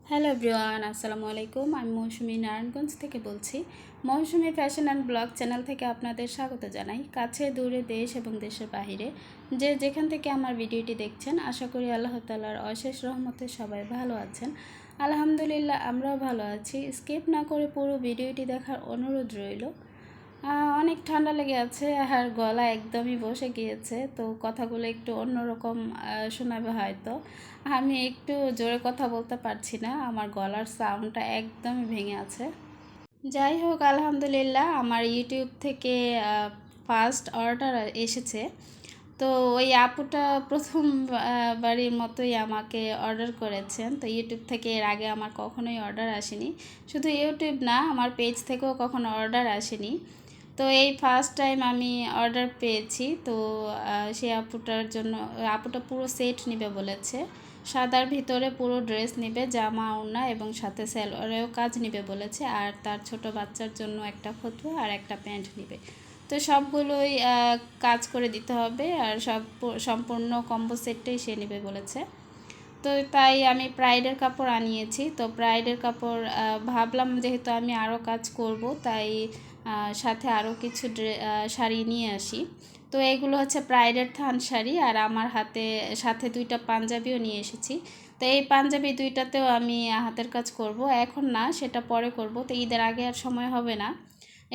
Hello everyone, আসসালামু আলাইকুম। আমি মৌসুমী নারায়ণগঞ্জ থেকে বলছি। মৌসুমী ফ্যাশন অ্যান্ড ব্লগ চ্যানেল থেকে আপনাদের স্বাগত জানাই। কাছে দূরে, দেশ এবং দেশের বাহিরে যে যেখান থেকে আমার ভিডিওটি দেখছেন, আশা করি আল্লাহ তাআলার অশেষ রহমতে সবাই ভালো আছেন। আলহামদুলিল্লাহ, আমরাও ভালো আছি। স্কিপ না করে পুরো ভিডিওটি দেখার অনুরোধ রইল। অনেক ঠান্ডা লেগে আছে আর গলা একদমই বসে গিয়েছে, তো কথাগুলো একটু অন্যরকম শোনাবে হয়তো। আমি একটু জোরে কথা বলতে পারছি না, আমার গলার সাউন্ডটা একদমই ভেঙে আছে। যাই হোক, আলহামদুলিল্লাহ আমার ইউটিউব থেকে ফার্স্ট অর্ডার এসেছে। তো ওই আপুটা প্রথম বাড়ির মতোই আমাকে অর্ডার করেছেন। তো ইউটিউব থেকে এর আগে আমার কখনোই অর্ডার আসেনি, শুধু ইউটিউব না, আমার পেজ থেকেও কখনো অর্ডার আসেনি। তো এই ফার্স্ট টাইম আমি অর্ডার পেয়েছি। তো সেই আপুটার জন্য, আপুটা পুরো সেট নেবে বলেছে। সাদার ভিতরে পুরো ড্রেস নেবে, জামা ওড়না এবং সাথে সালোয়ারেও কাজ নেবে বলেছে। আর তার ছোট বাচ্চার জন্য একটা ফতুয়া আর একটা প্যান্ট নেবে। তো সবগুলোই কাজ করে দিতে হবে, আর সম্পূর্ণ কম্বো সেটটাই সে নেবে বলেছে। তো তাই আমি প্রাইডের কাপড় আনিয়েছি। তো প্রাইডের কাপড় ভাবলাম যেহেতু আমি আরও কাজ করব, তাই সাথে আরও কিছু শাড়ি নিয়ে আসি। তো এগুলো হচ্ছে প্রাইডের থান শাড়ি, আর আমার সাথে দুইটা পাঞ্জাবিও নিয়ে এসেছি। তো এই পাঞ্জাবি দুইটাতেও আমি হাতের কাজ করব, এখন না, সেটা পরে করব। তো ঈদের আগে আর সময় হবে না,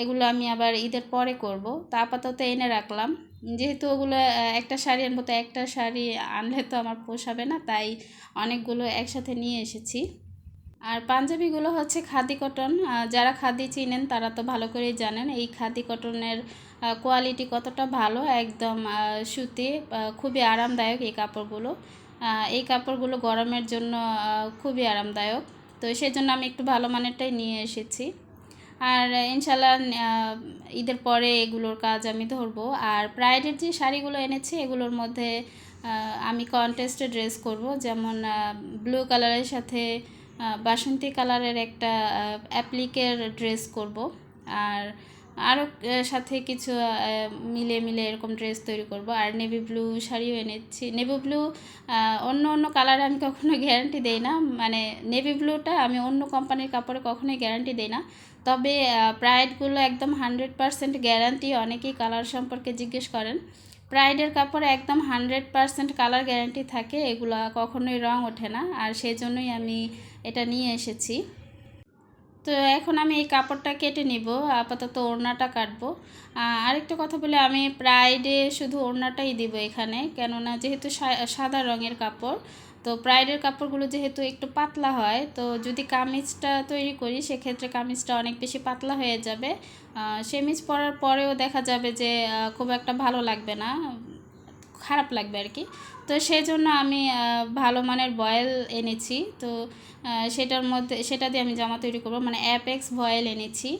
এগুলো আমি আবার ঈদের পরে করব। তো আপাতত এনে রাখলাম, যেহেতু ওগুলো একটা শাড়ি আনবো, তো একটা শাড়ি আনলে তো আমার পোষাবে না, তাই অনেকগুলো একসাথে নিয়ে এসেছি। আর পাঞ্জাবিগুলো হচ্ছে খাদি কটন। যারা খাদি চিনেন তারা তো ভালো করেই জানেন এই খাদি কটনের কোয়ালিটি কতটা ভালো, একদম সুতি, খুবই আরামদায়ক এই কাপড়গুলো। এই কাপড়গুলো গরমের জন্য খুবই আরামদায়ক। তো সেই জন্য আমি একটু ভালো মানেরটাই নিয়ে এসেছি। আর ইনশাল্লাহ ঈদের পরে এগুলোর কাজ আমি ধরবো। আর প্রাইডের যে শাড়িগুলো এনেছি এগুলোর মধ্যে আমি কন্ট্রাস্টে ড্রেস করব, যেমন ব্লু কালারের সাথে বাসন্তী কালারের একটা অ্যাপ্লিকের ড্রেস করব। আর আরও সাথে কিছু মিলে মিলে এরকম ড্রেস তৈরি করব। আর নেভি ব্লু শাড়িও এনেছি। নেভি ব্লু অন্য অন্য কালারে আমি কখনো গ্যারান্টি দেই না, মানে নেভি ব্লুটা আমি অন্য কোম্পানির কাপড়ে কখনোই গ্যারান্টি দেই না। তবে প্রাইডগুলো একদম 100% গ্যারান্টি। অনেকেই কালার সম্পর্কে জিজ্ঞেস করেন, প্রাইডের কাপড়ে একদম 100% কালার গ্যারান্টি থাকে, এগুলো কখনোই রং ওঠে না। আর সেই জন্যই আমি এটা নিয়ে এসেছি। তো এখন আমি এই কাপড়টা কেটে নিব, আপাতত ওড়নাটা কাটবো। আরেকটা কথা বলে, আমি প্রাইডে শুধু ওড়নাটাই দিব এখানে, কেননা যেহেতু সাদা রঙের কাপড়, তো প্রাইডের কাপড়গুলো যেহেতু একটু পাতলা হয়, তো যদি কামিজটা তৈরি করি সেক্ষেত্রে কামিজটা অনেক বেশি পাতলা হয়ে যাবে। সেমিজ পরার পরেও দেখা যাবে যে খুব একটা ভালো লাগবে না, খারাপ লাগবে আর কি। তো সেই জন্য আমি ভালো মানের ভয়েল এনেছি। তো সেটা দিয়ে আমি জামা তৈরি করব, মানে অ্যাপেক্স ভয়েল এনেছি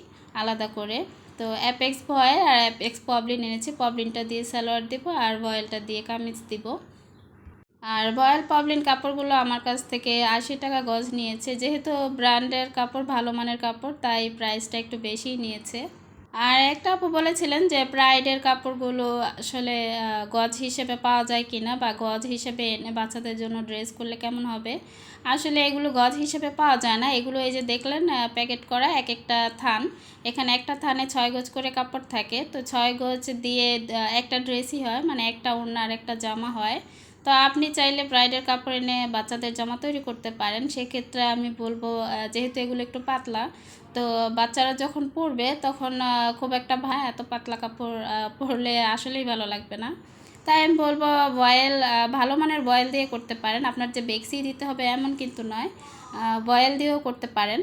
আলাদা করে। তো অ্যাপেক্স ভয়েল আর অ্যাপেক্স পবলিন এনেছি, পবলিনটা দিয়ে সালোয়ার দেবো আর ভয়েলটা দিয়ে কামিজ দিব। আর ভয়েল পবলিন কাপড়গুলো আমার কাছ থেকে 80 টাকা গজ নিয়েছে, যেহেতু ব্র্যান্ডের কাপড়, ভালো মানের কাপড়, তাই প্রাইসটা একটু বেশিই নিয়েছে। আর একটা আপু বলেছিলেন যে প্রাইডের কাপড়গুলো আসলে গজ হিসেবে পাওয়া যায় কিনা, বা গজ হিসেবে এনে বাচ্চাদের জন্য ড্রেস করলে কেমন হবে। আসলে এগুলো গজ হিসেবে পাওয়া যায় না, এগুলো এই যে দেখলেন প্যাকেট করা এক একটা থান, এখানে একটা থানে 6 গজ করে কাপড় থাকে। তো 6 গজ দিয়ে একটা ড্রেসই হয়, মানে একটা ওড়না আর একটা জামা হয়। তো আপনি চাইলে ব্রাইডের কাপড় এনে বাচ্চাদের জামা তৈরি করতে পারেন। সেক্ষেত্রে আমি বলবো, যেহেতু এগুলো একটু পাতলা, তো বাচ্চারা যখন পরবে তখন খুব একটা এত পাতলা কাপড় পরলে আসলেই ভালো লাগবে না। তাই আমি বলবো ভয়েল, ভালো মানের ভয়েল দিয়ে করতে পারেন। আপনার যে বেক্সি দিতে হবে এমন কিন্তু নয়, ভয়েল দিয়েও করতে পারেন।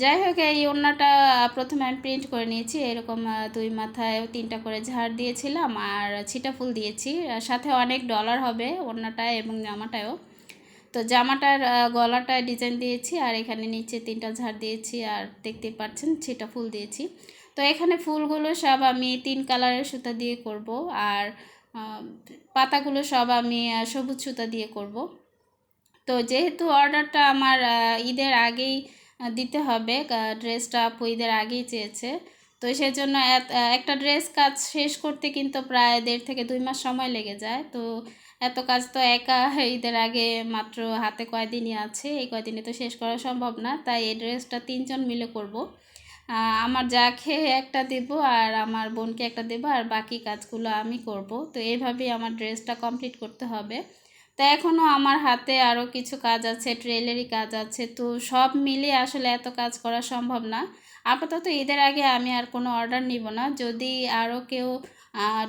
যাই হোক, এই ওড়নাটা প্রথমে আমি প্রিন্ট করে নিয়েছি, এরকম 2 মাথায় 3টা করে ঝাড় দিয়েছিলাম আর ছিটা ফুল দিয়েছি। সাথে অনেক ডলার হবে ওড়নাটায় এবং জামাটায়ও। তো জামাটার গলাটায় ডিজাইন দিয়েছি, আর এখানে নিচে 3টা ঝাড় দিয়েছি, আর দেখতে পাচ্ছেন ছিটা ফুল দিয়েছি। তো এখানে ফুলগুলো সব আমি 3 কালারের সুতা দিয়ে করব, আর পাতাগুলো সব আমি সবুজ সুতা দিয়ে করব। তো যেহেতু অর্ডারটা আমার ঈদের আগেই দিতে হবে, ড্রেসটা আপু ঈদের আগেই চেয়েছে, তো সেজন্য একটা ড্রেস কাজ শেষ করতে কিন্তু প্রায় 1.5 থেকে 2 মাস সময় লেগে যায়। তো এত কাজ তো একা ঈদের আগে মাত্র হাতে কয়দিনই আছে, এই কয়দিনে তো শেষ করা সম্ভব না, তাই এই ড্রেসটা 3 জন মিলে করব। আমার যাকে একটা দেব আর আমার বোনকে একটা দেব, আর বাকি কাজগুলো আমি করব। তো এইভাবেই আমার ড্রেসটা কমপ্লিট করতে হবে। তো এখনও আমার হাতে আরও কিছু কাজ আছে, ট্রেলারি কাজ আছে, তো সব মিলিয়ে আসলে এত কাজ করা সম্ভব না। আপাতত ঈদের আগে আমি আর কোনো অর্ডার নিব না। যদি আরও কেউ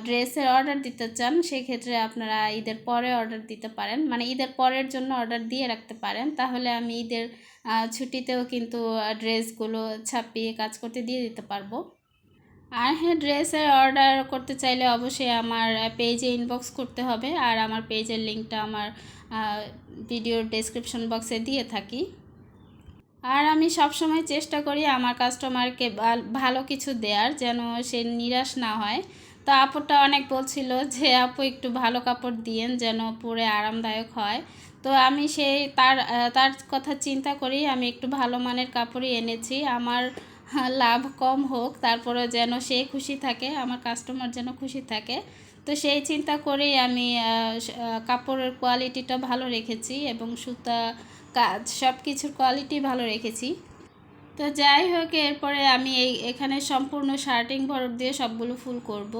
ড্রেসের অর্ডার দিতে চান, সেক্ষেত্রে আপনারা ঈদের পরে অর্ডার দিতে পারেন, মানে ঈদের পরের জন্য অর্ডার দিয়ে রাখতে পারেন। তাহলে আমি ঈদের ছুটিতেও কিন্তু ড্রেসগুলো ছাপিয়ে কাজ করতে দিয়ে দিতে পারবো। আর হ্যাঁ, ড্রেসের অর্ডার করতে চাইলে অবশ্যই আমার পেজে ইনবক্স করতে হবে, আর আমার পেজের লিঙ্কটা আমার ভিডিওর ডেসক্রিপশন বক্সে দিয়ে থাকি। আর আমি সবসময় চেষ্টা করি আমার কাস্টমারকে ভালো কিছু দেওয়ার, যেন সে নিরাশ না হয়। তো আপুটা অনেক বলছিল যে আপু একটু ভালো কাপড় দিয়েন যেন পরে আরামদায়ক হয়। তো আমি সেই তার কথা চিন্তা করি আমি একটু ভালো মানের কাপড়ই এনেছি। আমার লাভ কম হোক, তারপরে যেন সে খুশি থাকে, আমার কাস্টমার যেন খুশি থাকে। তো সেই চিন্তা করেই আমি কাপড়ের কোয়ালিটিটা ভালো রেখেছি এবং সুতা কাজ সব কিছুর কোয়ালিটি ভালো রেখেছি। তো যাই হোক, এরপরে আমি এখানে সম্পূর্ণ শার্টিং ভরট দিয়ে সবগুলো ফুল করব।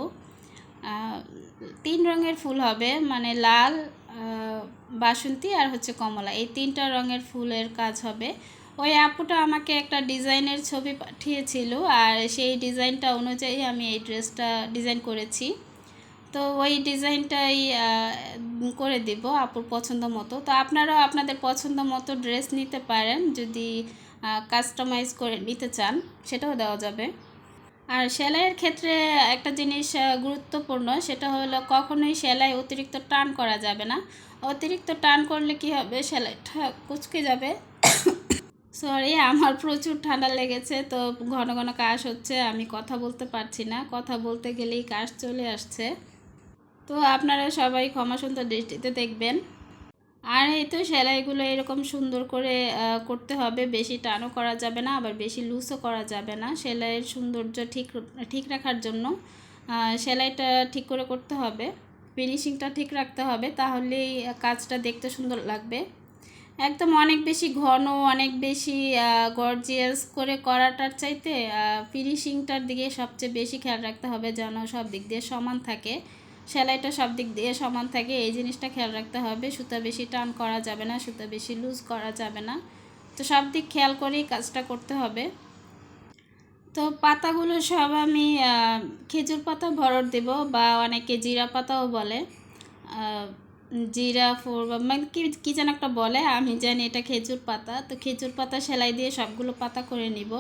3 রঙের ফুল হবে, মানে লাল, বাসন্তী আর হচ্ছে কমলা, এই 3টা রঙের ফুলের কাজ হবে। ওই আপুটা আমাকে একটা ডিজাইনের ছবি পাঠিয়েছিল, আর সেই ডিজাইনটা অনুযায়ী আমি এই ড্রেসটা ডিজাইন করেছি। তো ওই ডিজাইনটাই করে দেব আপুর পছন্দ মতো। তো আপনারাও আপনাদের পছন্দ মতো ড্রেস নিতে পারেন, যদি কাস্টমাইজ করে নিতে চান সেটাও দেওয়া যাবে। আর সেলাইয়ের ক্ষেত্রে একটা জিনিস গুরুত্বপূর্ণ, সেটা হলো কখনোই সেলাই অতিরিক্ত টান করা যাবে না। অতিরিক্ত টান করলে কি হবে, সেলাইটা কুঁচকে যাবে। সরি, আমার প্রচুর ঠান্ডা লেগেছে, তো ঘন ঘন কাশ হচ্ছে, আমি কথা বলতে পারছি না, কথা বলতে গেলেই কাশ চলে আসছে। তো আপনারা সবাই ক্ষমা সুন্দর দৃষ্টিতে দেখবেন। আর এই তো সেলাইগুলো এরকম সুন্দর করে করতে হবে, বেশি টানও করা যাবে না, আবার বেশি লুজও করা যাবে না। সেলাইয়ের সৌন্দর্য ঠিক রাখার জন্য সেলাইটা ঠিক করে করতে হবে, ফিনিশিংটা ঠিক রাখতে হবে, তাহলেই কাজটা দেখতে সুন্দর লাগবে। একদম অনেক বেশি ঘন, অনেক বেশি গর্জিয়াস করে করাটার চাইতে ফিনিশিংটার দিকে সবচেয়ে বেশি খেয়াল রাখতে হবে, যেন সব দিক দিয়ে সমান থাকে, সেলাইটা সব দিক দিয়ে সমান থাকে, এই জিনিসটা খেয়াল রাখতে হবে। সুতা বেশি টান করা যাবে না, সুতা বেশি লুজ করা যাবে না। তো সব দিক খেয়াল করেই কাজটা করতে হবে। তো পাতাগুলো সব আমি খেজুর পাতা ভরট দেব, বা অনেকে জিরা পাতাও বলে, জিরা ফোর বা মানে কী যেন একটা বলে, আমি জানি এটা খেজুর পাতা। তো খেজুর পাতা সেলাই দিয়ে সবগুলো পাতা করে নিব।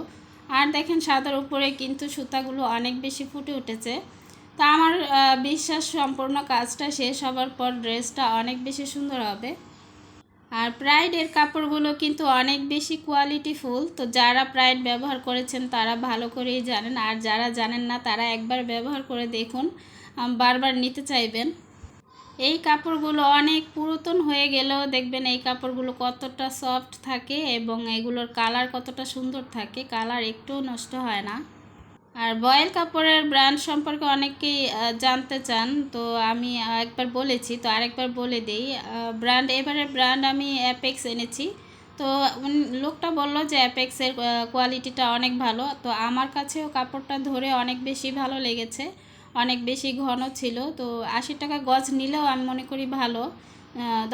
আর দেখেন সাদার উপরে কিন্তু সুতাগুলো অনেক বেশি ফুটে উঠেছে। তা আমার বিশ্বাস সম্পূর্ণ কাজটা শেষ হবার পর ড্রেসটা অনেক বেশি সুন্দর হবে। আর প্রাইডের কাপড়গুলো কিন্তু অনেক বেশি কোয়ালিটিফুল। তো যারা প্রাইড ব্যবহার করেছেন তারা ভালো করেই জানেন, আর যারা জানেন না তারা একবার ব্যবহার করে দেখুন, বারবার নিতে চাইবেন। এই কাপড়গুলো অনেক পুরাতন হয়ে গেলেও দেখবেন এই কাপড়গুলো কতটা সফট থাকে এবং এগুলোর কালার কতটা সুন্দর থাকে, কালার একটুও নষ্ট হয় না। আর বয়েল কাপড়ের ব্র্যান্ড সম্পর্কে অনেকেই জানতে চান, তো আমি একবার বলেছি, তো আরেকবার বলে দিই। এবারের ব্র্যান্ড আমি অ্যাপেক্স এনেছি। তো লোকটা বললো যে অ্যাপেক্সের কোয়ালিটিটা অনেক ভালো। তো আমার কাছেও কাপড়টা ধরে অনেক বেশি ভালো লেগেছে, অনেক বেশি ঘন ছিল। তো 80 টাকা গজ নিলেও আমি মনে করি ভালো।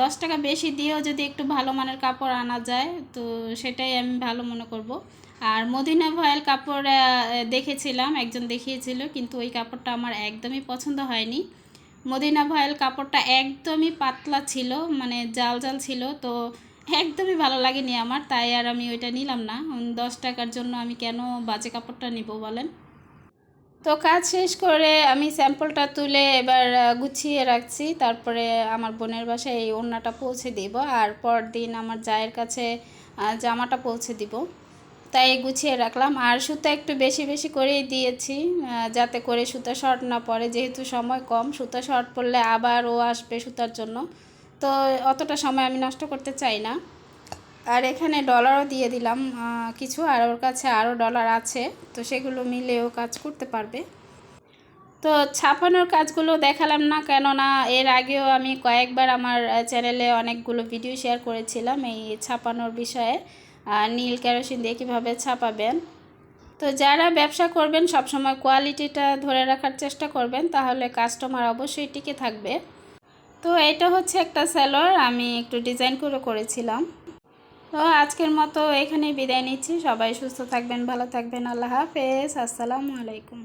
10 টাকা বেশি দিয়েও যদি একটু ভালো মানের কাপড় আনা যায়, তো সেটাই আমি ভালো মনে করব। আর মদিনা ভয়েল কাপড় দেখেছিলাম, একজন দেখিয়েছিল, কিন্তু ওই কাপড়টা আমার একদমই পছন্দ হয়নি। মদিনা ভয়েল কাপড়টা একদমই পাতলা ছিল, মানে জাল জাল ছিল, তো একদমই ভালো লাগেনি আমার, তাই আর আমি ওইটা নিলাম না। 10 টাকার জন্য আমি কেন বাজে কাপড়টা নিব বলেন। তো কাজ শেষ করে আমি স্যাম্পলটা তুলে এবার গুছিয়ে রাখছি, তারপরে আমার বোনের বাসায় এই ওড়নাটা পৌঁছে দিব, আর পরদিন আমার জায়ের কাছে জামাটা পৌঁছে দিব, তাই গুছিয়ে রাখলাম। আর সুতা একটু বেশি বেশি করেই দিয়েছি, যাতে করে সুতা শর্ট না পড়ে, যেহেতু সময় কম, সুতা শর্ট পড়লে আবার ও আসবে সুতার জন্য, তো অতটা সময় আমি নষ্ট করতে চাই না। আর এখানে ডলারও দিয়ে দিলাম কিছু, আর ওর কাছে আরও ডলার আছে, তো সেগুলো মিলেও কাজ করতে পারবে। তো ছাপানোর কাজগুলো দেখালাম না, কেননা এর আগেও আমি কয়েকবার আমার চ্যানেলে অনেকগুলো ভিডিও শেয়ার করেছিলাম এই ছাপানোর বিষয়ে, নীল কেরোসিন দিয়ে কীভাবে ছাপাবেন। তো যারা ব্যবসা করবেন সবসময় কোয়ালিটিটা ধরে রাখার চেষ্টা করবেন, তাহলে কাস্টমার অবশ্যই টিকে থাকবে। তো এটা হচ্ছে একটা সালোয়ার, আমি একটু ডিজাইন করে করেছিলাম। তো আজকের মতো এখানেই বিদায় নিচ্ছি। সবাই সুস্থ থাকবেন, ভালো থাকবেন। আল্লাহ হাফেজ, আসসালামু আলাইকুম।